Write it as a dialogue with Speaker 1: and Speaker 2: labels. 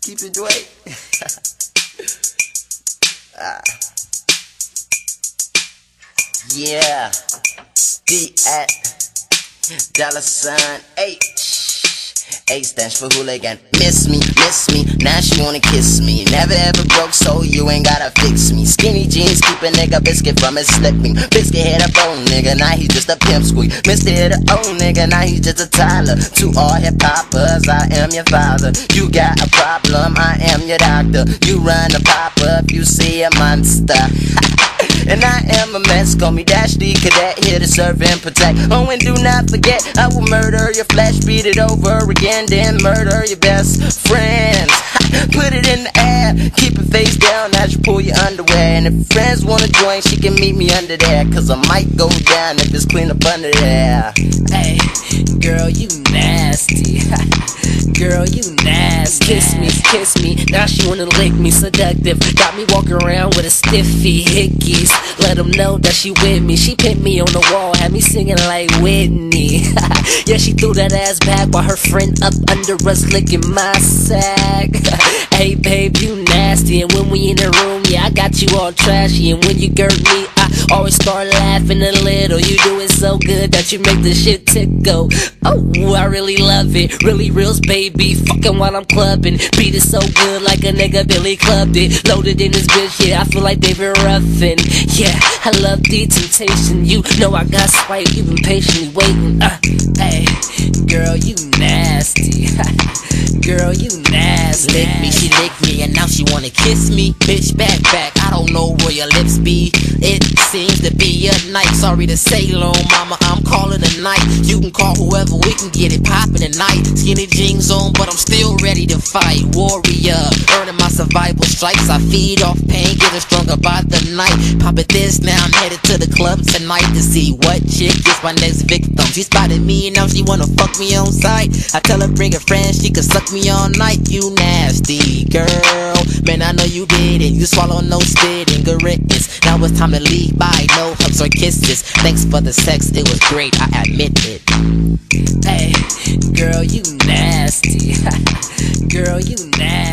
Speaker 1: Keep it Dwight. Yeah. D at $H. A stands for hooligan. Miss me, now she wanna kiss me. Never ever broke, so you ain't gotta fix me. Skinny jeans keep a nigga biscuit from his slipping. Biscuit hit a bone nigga, now he's just a pimp squeak. Mr. hit a old nigga, now he's just a Tyler. To all hip hoppers, I am your father. You got a problem, I am your doctor. You run a pop up, you see a monster. And I am a mess, call me Dash D Cadet, here to serve and protect. Oh, and do not forget, I will murder your flesh, beat it over again, then murder your best friends. Put it in the air, keep it face down as you pull your underwear. And if friends wanna join, she can meet me under there, cause I might go down if it's clean up under there.
Speaker 2: Hey, girl, you nasty. Girl, you nasty. Kiss me, now she wanna lick me. Seductive, got me walking around with a stiffy hickeys. Let them know that she with me. She pinned me on the wall, had me singing like Whitney. Yeah, she threw that ass back while her friend up under us licking my sack. Hey babe, you nasty. And when we in the room, yeah, I got you all trashy. And when you girt me, I always start laughing a little. You do it so good that you make the shit tickle. Oh, I really love it. Really reals, baby. Fucking while I'm clubbing. Beat it so good like a nigga Billy clubbed it. Loaded in this bitch, yeah, I feel like David Ruffin. Yeah, I love the temptation. You know I got swipe, you been patiently waiting. Hey, girl, you nasty. Girl, you nasty.
Speaker 3: Lick me, she licked me, and now she wanna kiss me. Bitch, back, I don't know where your lips be. It seems to be a night. Sorry to say, little mama, I'm calling a night. You can call whoever, we can get it poppin' tonight. Skinny jeans on, but I'm still ready to fight. Warrior, earning my survival stripes. I feed off pain, getting stronger by the night. Poppin' this, now I'm headed to the club tonight to see what chick is my next victim. She spotted me, and now she wanna fuck me on sight. I tell her bring a friend, she could suck me all night. You nasty girl, man, I know you did it. You swallow no spit and goodness. Now it's time to leave by, no hugs or kisses. Thanks for the sex, it was great, I admit it.
Speaker 2: Hey, girl, you nasty. Girl, you nasty.